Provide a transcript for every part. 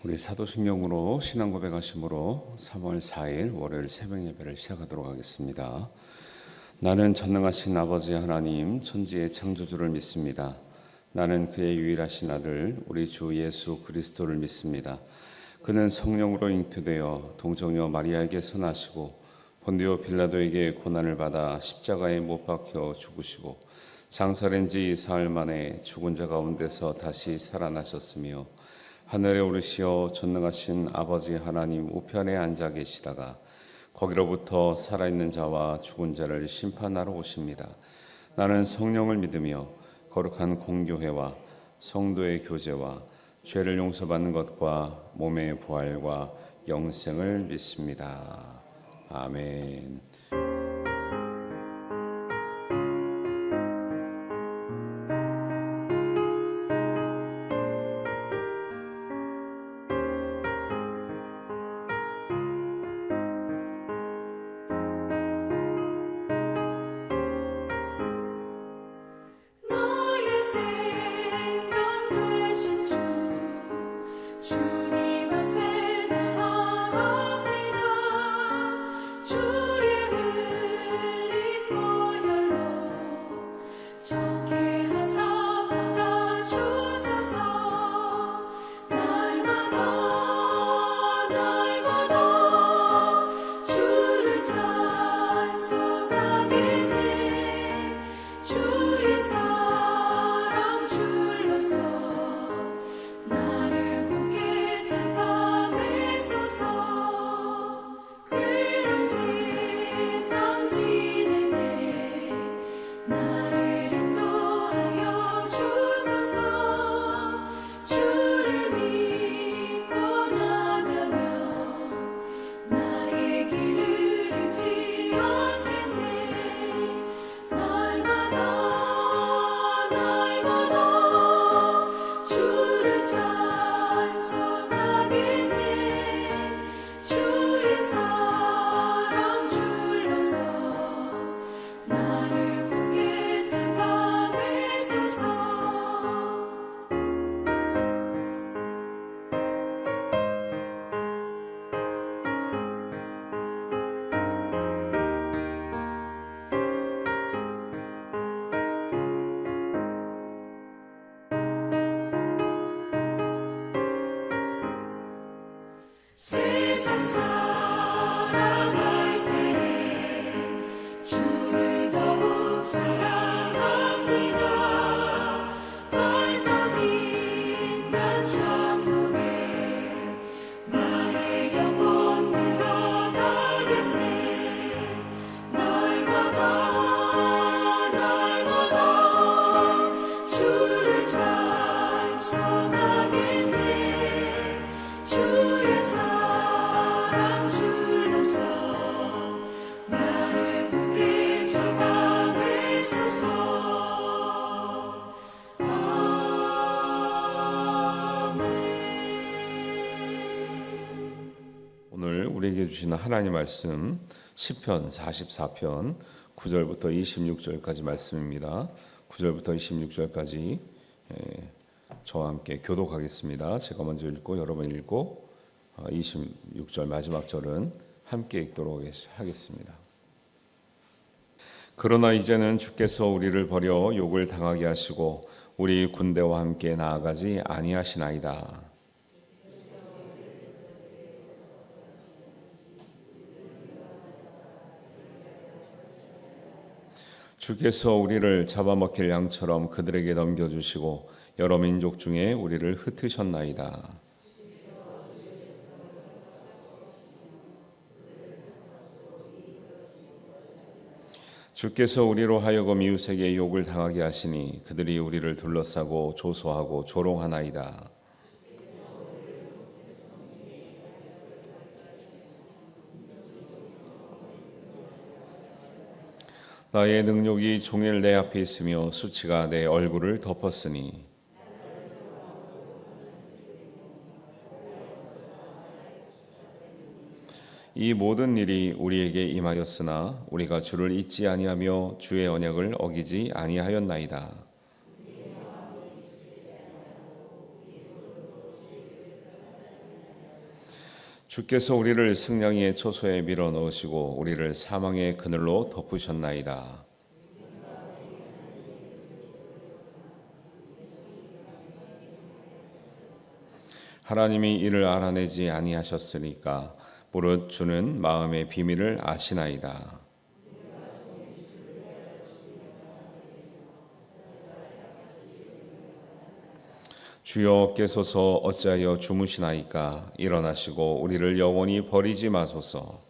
우리 사도신경으로 신앙 고백하심으로 3월 4일 월요일 새벽 예배를 시작하도록 하겠습니다. 나는 전능하신 아버지 하나님 천지의 창조주를 믿습니다. 나는 그의 유일하신 아들 우리 주 예수 그리스도를 믿습니다. 그는 성령으로 잉태되어 동정녀 마리아에게서 나시고 본디오 빌라도에게 고난을 받아 십자가에 못 박혀 죽으시고 장사된 지 사흘 만에 죽은 자 가운데서 다시 살아나셨으며 하늘에 오르시어 전능하신 아버지 하나님 우편에 앉아 계시다가 거기로부터 살아있는 자와 죽은 자를 심판하러 오십니다. 나는 성령을 믿으며 거룩한 공교회와 성도의 교제와 죄를 용서받는 것과 몸의 부활과 영생을 믿습니다. 아멘. 세상 살아갈 때에 주를 더욱 사랑합니다. 밝음이 난 천국에 나의 영혼 들어가겠네. 날마다 주를 찬송하겠네. 주의 사랑 줄로서 나를 굳게 잡아 매소서. 아멘. 오늘 우리에게 주시는 하나님 말씀 시편 44편 9절부터 26절까지 말씀입니다. 9절부터 26절까지 저와 함께 교독하겠습니다. 제가 먼저 읽고 여러분 읽고 26절 마지막 절은 함께 읽도록 하겠습니다. 그러나 이제는 주께서 우리를 버려 욕을 당하게 하시고 우리 군대와 함께 나아가지 아니하시나이다. 주께서 우리를 잡아먹힐 양처럼 그들에게 넘겨주시고 여러 민족 중에 우리를 흩으셨나이다. 주께서 우리로 하여금 이웃에게 욕을 당하게 하시니 그들이 우리를 둘러싸고 조소하고 조롱하나이다. 나의 능력이 종일 내 앞에 있으며 수치가 내 얼굴을 덮었으니 이 모든 일이 우리에게 임하였으나 우리가 주를 잊지 아니하며 주의 언약을 어기지 아니하였나이다. 주께서 우리를 승냥이의 초소에 밀어 넣으시고 우리를 사망의 그늘로 덮으셨나이다. 하나님이 이를 알아내지 아니하셨으니까 무릇 주는 마음의 비밀을 아시나이다. 주여 깨소서 어찌하여 주무시나이까. 일어나시고 우리를 영원히 버리지 마소서.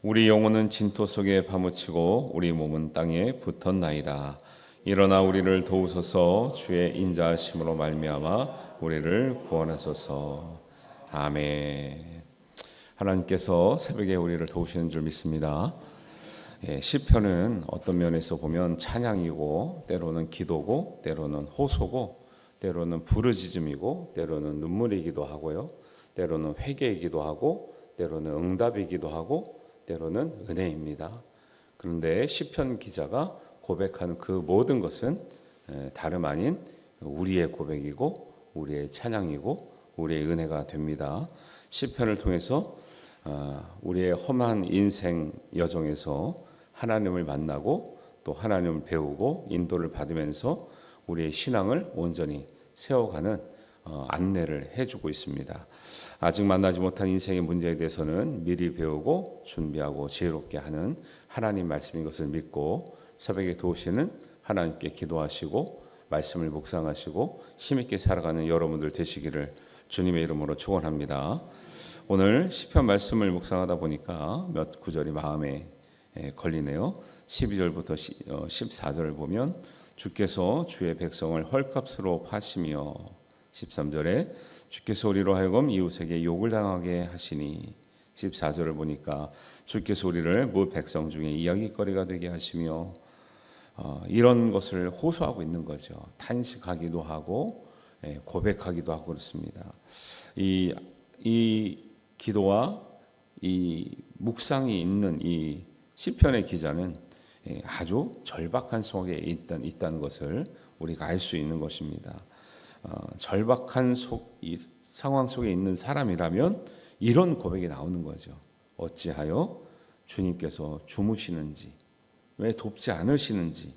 우리 영혼은 진토 속에 파묻히고 우리 몸은 땅에 붙었나이다. 일어나 우리를 도우소서. 주의 인자하심으로 말미암아 우리를 구원하소서. 아멘. 하나님께서 새벽에 우리를 도우시는 줄 믿습니다. 시편은 어떤 면에서 보면 찬양이고 때로는 기도고 때로는 호소고 때로는 부르짖음이고 때로는 눈물이기도 하고요. 때로는 회개이기도 하고 때로는 응답이기도 하고 때로는 은혜입니다. 그런데 시편 기자가 고백하는 그 모든 것은 다름 아닌 우리의 고백이고 우리의 찬양이고 우리의 은혜가 됩니다. 시편을 통해서 우리의 험한 인생 여정에서 하나님을 만나고 또 하나님을 배우고 인도를 받으면서 우리의 신앙을 온전히 세워가는 안내를 해주고 있습니다. 아직 만나지 못한 인생의 문제에 대해서는 미리 배우고 준비하고 지혜롭게 하는 하나님 말씀인 것을 믿고 새벽에 도우시는 하나님께 기도하시고 말씀을 묵상하시고 힘있게 살아가는 여러분들 되시기를 주님의 이름으로 축원합니다. 오늘 시편 말씀을 묵상하다 보니까 몇 구절이 마음에 걸리네요. 12절부터 14절을 보면 주께서 주의 백성을 헐값으로 파시며 13절에 주께서 우리로 하여금 이웃에게 욕을 당하게 하시니 14절을 보니까 주께서 우리를 무 백성 중에 이야기거리가 되게 하시며 이런 것을 호소하고 있는 거죠. 탄식하기도 하고 고백하기도 하고 그렇습니다. 이 기도와 이 묵상이 있는 이 시편의 기자는 아주 절박한 속에 있다는 것을 우리가 알 수 있는 것입니다. 절박한 상황 속에 있는 사람이라면 이런 고백이 나오는 거죠. 어찌하여 주님께서 주무시는지, 왜 돕지 않으시는지,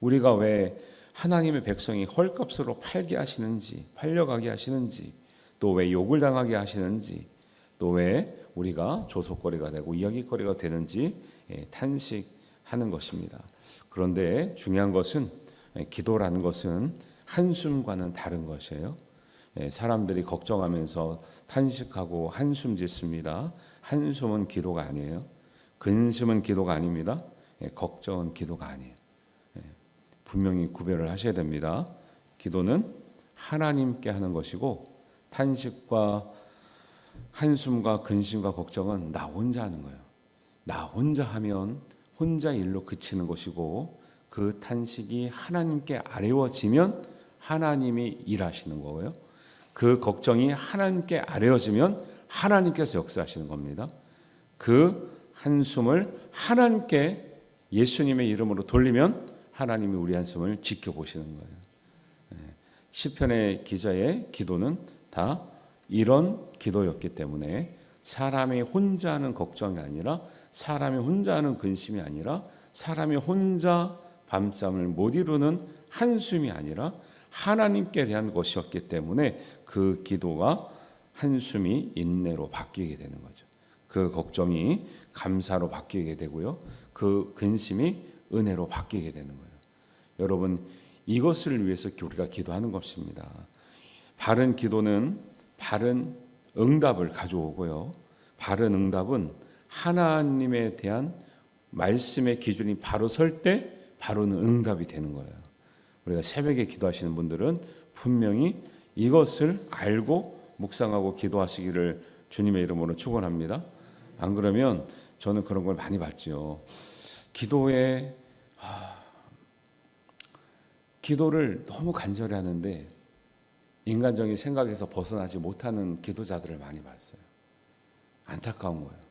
우리가 왜 하나님의 백성이 헐값으로 팔게 하시는지, 팔려가게 하시는지, 또 왜 욕을 당하게 하시는지, 또 왜 우리가 조속거리가 되고 이야기거리가 되는지 탄식하는 것입니다. 그런데 중요한 것은 기도라는 것은 한숨과는 다른 것이에요. 사람들이 걱정하면서 탄식하고 한숨 짓습니다. 한숨은 기도가 아니에요. 근심은 기도가 아닙니다. 걱정은 기도가 아니에요. 분명히 구별을 하셔야 됩니다. 기도는 하나님께 하는 것이고 탄식과 한숨과 근심과 걱정은 나 혼자 하는 거예요. 나 혼자 하면 혼자 일로 그치는 것이고 그 탄식이 하나님께 아뢰어지면 하나님이 일하시는 거고요. 그 걱정이 하나님께 아뢰어지면 하나님께서 역사하시는 겁니다. 그 한숨을 하나님께 예수님의 이름으로 돌리면 하나님이 우리 한숨을 지켜보시는 거예요. 시편의 기자의 기도는 다 이런 기도였기 때문에 사람이 혼자 하는 걱정이 아니라 사람이 혼자 하는 근심이 아니라 사람이 혼자 밤잠을 못 이루는 한숨이 아니라 하나님께 대한 것이었기 때문에 그 기도가 한숨이 인내로 바뀌게 되는 거죠. 그 걱정이 감사로 바뀌게 되고요. 그 근심이 은혜로 바뀌게 되는 거예요. 여러분, 이것을 위해서 우리가 기도하는 것입니다. 바른 기도는 바른 응답을 가져오고요. 바른 응답은 하나님에 대한 말씀의 기준이 바로 설 때 바로는 응답이 되는 거예요. 우리가 새벽에 기도하시는 분들은 분명히 이것을 알고 묵상하고 기도하시기를 주님의 이름으로 축원합니다. 안 그러면 저는 그런 걸 많이 봤죠. 기도를 너무 간절히 하는데 인간적인 생각에서 벗어나지 못하는 기도자들을 많이 봤어요. 안타까운 거예요.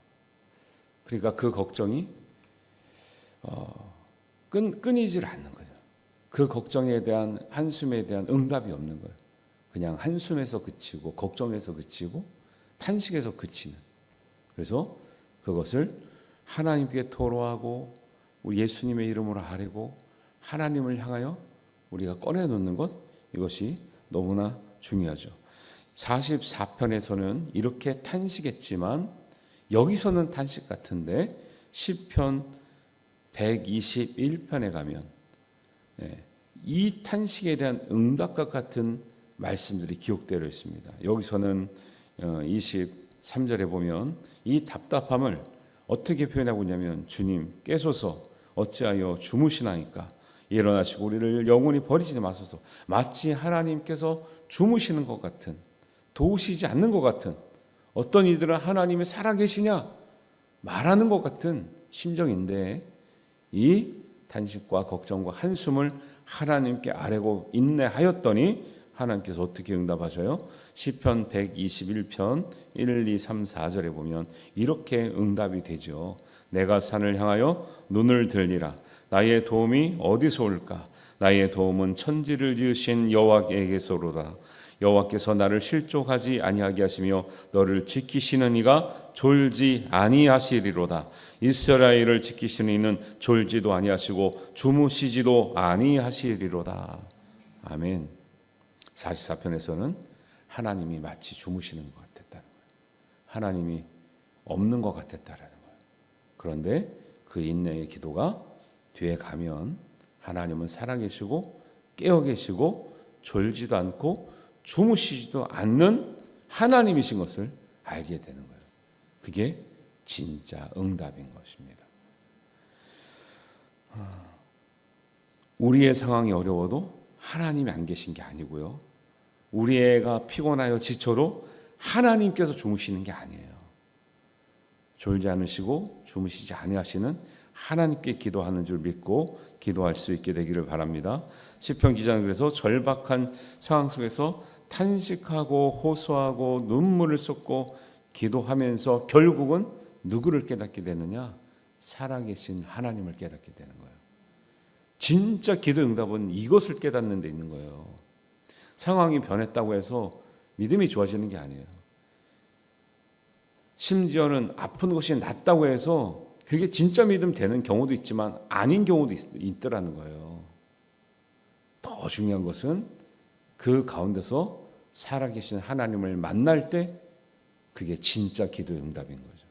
그러니까 그 걱정이 끊이질 않는 거죠. 그 걱정에 대한 한숨에 대한 응답이 없는 거예요. 그냥 한숨에서 그치고 걱정에서 그치고 탄식에서 그치는. 그래서 그것을 하나님께 토로하고 우리 예수님의 이름으로 아뢰고 하나님을 향하여 우리가 꺼내놓는 것, 이것이 너무나 중요하죠. 44편에서는 이렇게 탄식했지만 여기서는 탄식 같은데 시편 121편에 가면 이 탄식에 대한 응답과 같은 말씀들이 기록되어 있습니다. 여기서는 23절에 보면 이 답답함을 어떻게 표현하고 있냐면, 주님 깨소서 어찌하여 주무시나이까, 일어나시고 우리를 영원히 버리지 마소서. 마치 하나님께서 주무시는 것 같은, 도우시지 않는 것 같은, 어떤 이들은 하나님이 살아계시냐 말하는 것 같은 심정인데, 이 탄식과 걱정과 한숨을 하나님께 아뢰고 인내하였더니 하나님께서 어떻게 응답하셔요? 시편 121편 1, 2, 3, 4절에 보면 이렇게 응답이 되죠. 내가 산을 향하여 눈을 들리라. 나의 도움이 어디서 올까? 나의 도움은 천지를 지으신 여호와께서로다. 여호와께서 나를 실족하지 아니하게 하시며 너를 지키시는 이가 졸지 아니하시리로다. 이스라엘을 지키시는 이는 졸지도 아니하시고 주무시지도 아니하시리로다. 아멘. 44편에서는 하나님이 마치 주무시는 것 같았다는 거예요. 하나님이 없는 것 같았다는 거예요. 그런데 그 인내의 기도가 뒤에 가면 하나님은 살아계시고 깨어 계시고 졸지도 않고 주무시지도 않는 하나님이신 것을 알게 되는 거예요. 그게 진짜 응답인 것입니다. 우리의 상황이 어려워도 하나님이 안 계신 게 아니고요. 우리 애가 피곤하여 지쳐도 하나님께서 주무시는 게 아니에요. 졸지 않으시고 주무시지 아니하시는 하나님께 기도하는 줄 믿고 기도할 수 있게 되기를 바랍니다. 시편 기자는 그래서 절박한 상황 속에서 탄식하고 호소하고 눈물을 쏟고 기도하면서 결국은 누구를 깨닫게 되느냐? 살아계신 하나님을 깨닫게 되는 거예요. 진짜 기도 응답은 이것을 깨닫는 데 있는 거예요. 상황이 변했다고 해서 믿음이 좋아지는 게 아니에요. 심지어는 아픈 것이 낫다고 해서 그게 진짜 믿음 되는 경우도 있지만 아닌 경우도 있더라는 거예요. 더 중요한 것은 그 가운데서 살아계신 하나님을 만날 때 그게 진짜 기도의 응답인 거죠.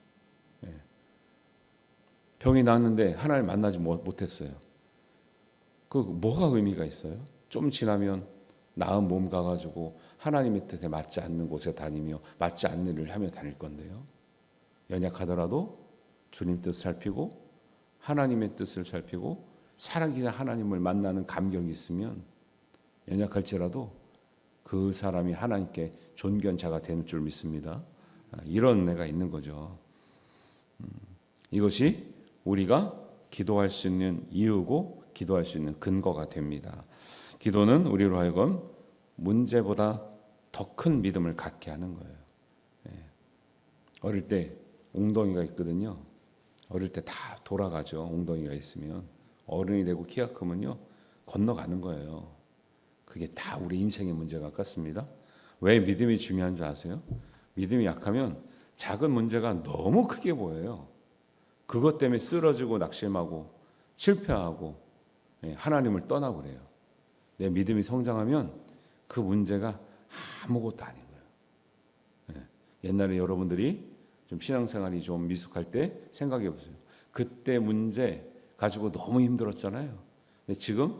병이 나았는데 하나님 만나지 못했어요. 그 뭐가 의미가 있어요? 좀 지나면 나은 몸 가가지고 하나님의 뜻에 맞지 않는 곳에 다니며 맞지 않는 일을 하며 다닐 건데요. 연약하더라도 주님 뜻 살피고 하나님의 뜻을 살피고 살아계신 하나님을 만나는 감격이 있으면 연약할지라도 그 사람이 하나님께 존귀한 자가 되는 줄 믿습니다. 이런 은혜가 있는 거죠. 이것이 우리가 기도할 수 있는 이유고 기도할 수 있는 근거가 됩니다. 기도는 우리로 하여금 문제보다 더 큰 믿음을 갖게 하는 거예요. 어릴 때 웅덩이가 있거든요. 어릴 때 다 돌아가죠. 웅덩이가 있으면 어른이 되고 키가 크면요 건너가는 거예요. 그게 다 우리 인생의 문제 같습니다. 왜 믿음이 중요한 줄 아세요? 믿음이 약하면 작은 문제가 너무 크게 보여요. 그것 때문에 쓰러지고 낙심하고 실패하고 하나님을 떠나버려요. 내 믿음이 성장하면 그 문제가 아무것도 아닌 거예요. 옛날에 여러분들이 좀 신앙생활이 좀 미숙할 때 생각해 보세요. 그때 문제 가지고 너무 힘들었잖아요. 근데 지금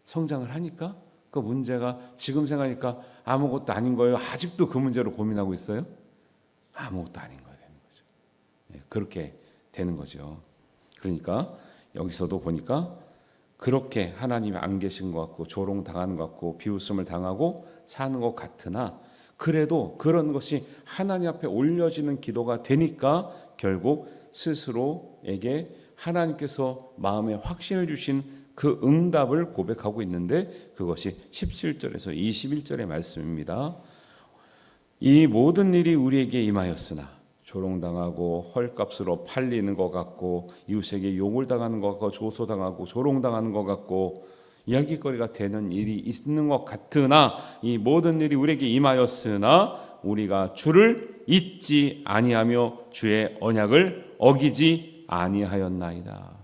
성장을 하니까 그 문제가 지금 생각하니까 아무것도 아닌 거예요. 아직도 그 문제로 고민하고 있어요? 아무것도 아닌 거예요. 되는 거죠. 그렇게 되는 거죠. 그러니까 여기서도 보니까 그렇게 하나님이 안 계신 것 같고 조롱당하는 것 같고 비웃음을 당하고 사는 것 같으나 그래도 그런 것이 하나님 앞에 올려지는 기도가 되니까 결국 스스로에게 하나님께서 마음에 확신을 주신 그 응답을 고백하고 있는데 그것이 17절에서 21절의 말씀입니다. 이 모든 일이 우리에게 임하였으나 조롱당하고 헐값으로 팔리는 것 같고 이웃에게 욕을 당하는 것 같고 조소당하고 조롱당하는 것 같고 이야기거리가 되는 일이 있는 것 같으나 이 모든 일이 우리에게 임하였으나 우리가 주를 잊지 아니하며 주의 언약을 어기지 아니하였나이다.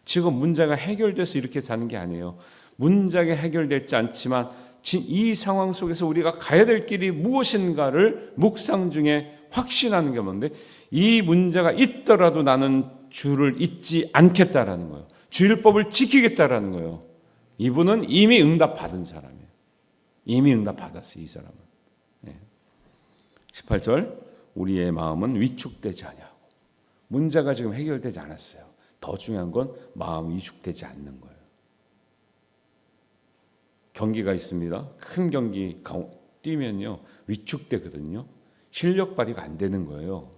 지금 문제가 해결돼서 이렇게 사는 게 아니에요. 문제가 해결되지 않지만 이 상황 속에서 우리가 가야 될 길이 무엇인가를 묵상 중에 확신하는 게 뭔데, 이 문제가 있더라도 나는 주를 잊지 않겠다라는 거예요. 주일법을 지키겠다라는 거예요. 이분은 이미 응답 받은 사람이에요. 이미 응답 받았어요, 이 사람은. 18절, 우리의 마음은 위축되지 아니하고. 문제가 지금 해결되지 않았어요. 더 중요한 건 마음이 위축되지 않는 거예요. 경기가 있습니다. 큰 경기 뛰면요, 위축되거든요. 실력 발휘가 안 되는 거예요.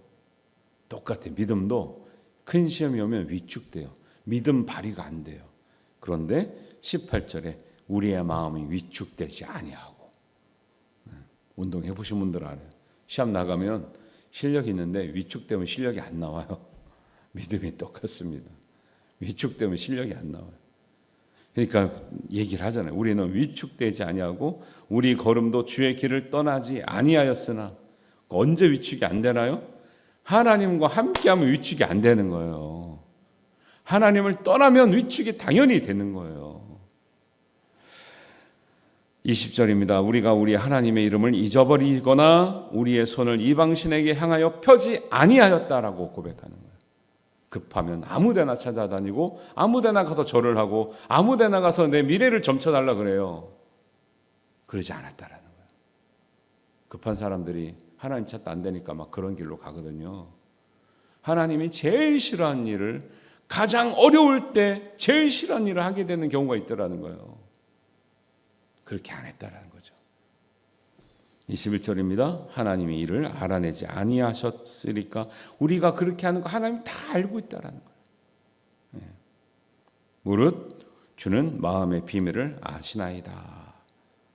똑같아요. 믿음도 큰 시험이 오면 위축돼요. 믿음 발휘가 안 돼요. 그런데 18절에 우리의 마음이 위축되지 아니하고. 운동해 보신 분들 알아요. 시합 나가면 실력이 있는데 위축되면 실력이 안 나와요. 믿음이 똑같습니다. 위축되면 실력이 안 나와요. 그러니까 얘기를 하잖아요. 우리는 위축되지 아니하고 우리 걸음도 주의 길을 떠나지 아니하였으나. 언제 위축이 안 되나요? 하나님과 함께하면 위축이 안 되는 거예요. 하나님을 떠나면 위축이 당연히 되는 거예요. 20절입니다. 우리가 우리 하나님의 이름을 잊어버리거나 우리의 손을 이방신에게 향하여 펴지 아니하였다라고 고백하는 거예요. 급하면 아무데나 찾아다니고 아무데나 가서 절을 하고 아무데나 가서 내 미래를 점쳐달라 그래요. 그러지 않았다라는 거예요. 급한 사람들이 하나님 찾다 안 되니까 막 그런 길로 가거든요. 하나님이 제일 싫어하는 일을, 가장 어려울 때 제일 싫어하는 일을 하게 되는 경우가 있더라는 거예요. 그렇게 안 했다라는 거죠. 21절입니다. 하나님이 이를 알아내지 아니하셨으니까. 우리가 그렇게 하는 거 하나님 다 알고 있다라는 거예요. 무릇 주는 마음의 비밀을 아시나이다.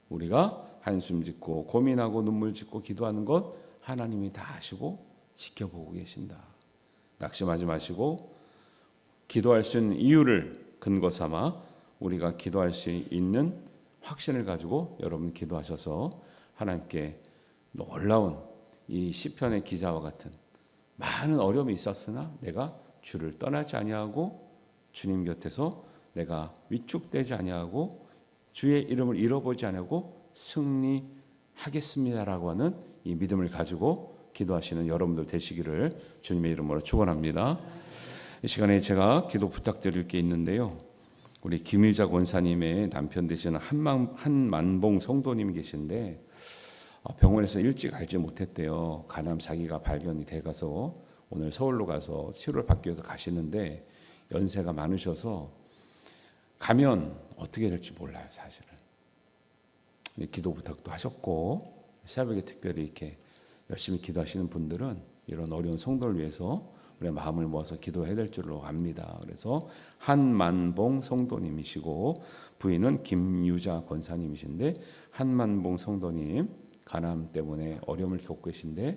우리가 한숨 짓고 고민하고 눈물 짓고 기도하는 것 하나님이 다 아시고 지켜보고 계신다. 낙심하지 마시고 기도할 수 있는 이유를 근거 삼아 우리가 기도할 수 있는 확신을 가지고 여러분 기도하셔서 하나님께 놀라운 이 시편의 기자와 같은 많은 어려움이 있었으나 내가 주를 떠나지 아니하고 주님 곁에서 내가 위축되지 아니하고 주의 이름을 잃어보지 아니하고 승리하겠습니다라고 하는 이 믿음을 가지고 기도하시는 여러분들 되시기를 주님의 이름으로 축원합니다. 이 시간에 제가 기도 부탁드릴 게 있는데요. 우리 김유자 권사님의 남편 되시는 한만봉 성도님이 계신데 병원에서 일찍 알지 못했대요. 간암 사기가 발견이 돼가서 오늘 서울로 가서 치료를 받기 위해서 가시는데 연세가 많으셔서 가면 어떻게 될지 몰라요, 사실은. 기도 부탁도 하셨고 새벽에 특별히 이렇게 열심히 기도하시는 분들은 이런 어려운 성도를 위해서 우리의 마음을 모아서 기도해야 될 줄로 압니다. 그래서 한만봉 성도님이시고 부인은 김유자 권사님이신데 한만봉 성도님 간암 때문에 어려움을 겪고 계신데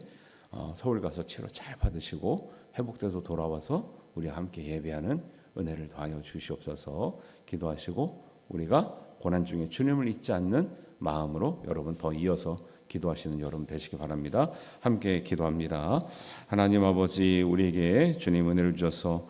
서울 가서 치료 잘 받으시고 회복돼서 돌아와서 우리와 함께 예배하는 은혜를 더하여 주시옵소서. 기도하시고 우리가 고난 중에 주님을 잊지 않는 마음으로 여러분 더 이어서 기도하시는 여러분 되시기 바랍니다. 함께 기도합니다. 하나님 아버지, 우리에게 주님 은혜를 주셔서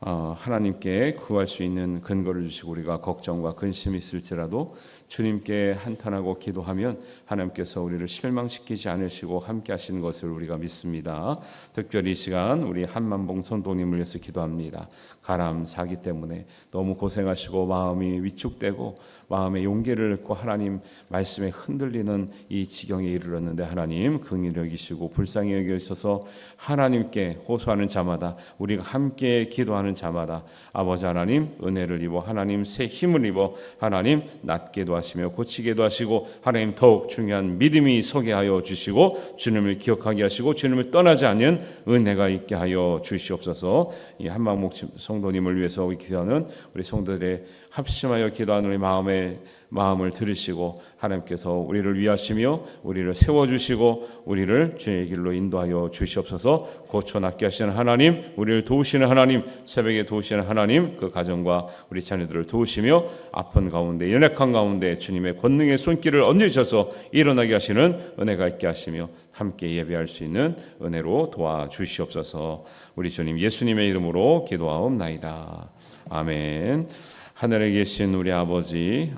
하나님께 구할 수 있는 근거를 주시고 우리가 걱정과 근심이 있을지라도 주님께 한탄하고 기도하면 하나님께서 우리를 실망시키지 않으시고 함께 하시는 것을 우리가 믿습니다. 특별히 이 시간 우리 한만봉 성도님을 위해서 기도합니다. 간암 사기 때문에 너무 고생하시고 마음이 위축되고 마음의 용기를 잃고 하나님 말씀에 흔들리는 이 지경에 이르렀는데 하나님 긍휼히 여기시고 불쌍히 여기셔서 하나님께 호소하는 자마다 우리가 함께 기도하는 자마다 아버지 하나님 은혜를 입어 하나님 새 힘을 입어 하나님 낫게도 하시며 고치게도 하시고 하나님 더욱 중요한 믿음이 서게 하여 주시고 주님을 기억하게 하시고 주님을 떠나지 않는 은혜가 있게 하여 주시옵소서. 이 한만봉 성도님을 위해서 기도하는 우리 성도들의 합심하여 기도하는 우리 마음을 들으시고 하나님께서 우리를 위하시며 우리를 세워주시고 우리를 주의 길로 인도하여 주시옵소서. 고쳐 낫게 하시는 하나님, 우리를 도우시는 하나님, 새벽에 도우시는 하나님, 그 가정과 우리 자녀들을 도우시며 아픈 가운데 연약한 가운데 주님의 권능의 손길을 얹으셔서 일어나게 하시는 은혜가 있게 하시며 함께 예배할 수 있는 은혜로 도와주시옵소서. 우리 주님 예수님의 이름으로 기도하옵나이다. 아멘. 하늘에 계신 우리 아버지의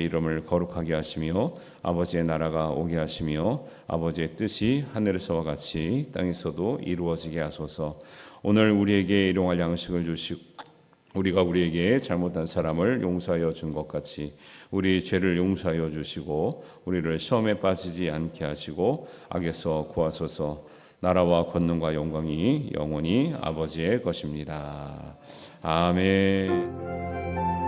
이름을 거룩하게 하시며 아버지의 나라가 오게 하시며 아버지의 뜻이 하늘에서와 같이 땅에서도 이루어지게 하소서. 오늘 우리에게 일용할 양식을 주시고 우리가 우리에게 잘못한 사람을 용서하여 준 것 같이 우리 죄를 용서하여 주시고 우리를 시험에 빠지지 않게 하시고 악에서 구하소서. 나라와 권능과 영광이 영원히 아버지의 것입니다. 아멘.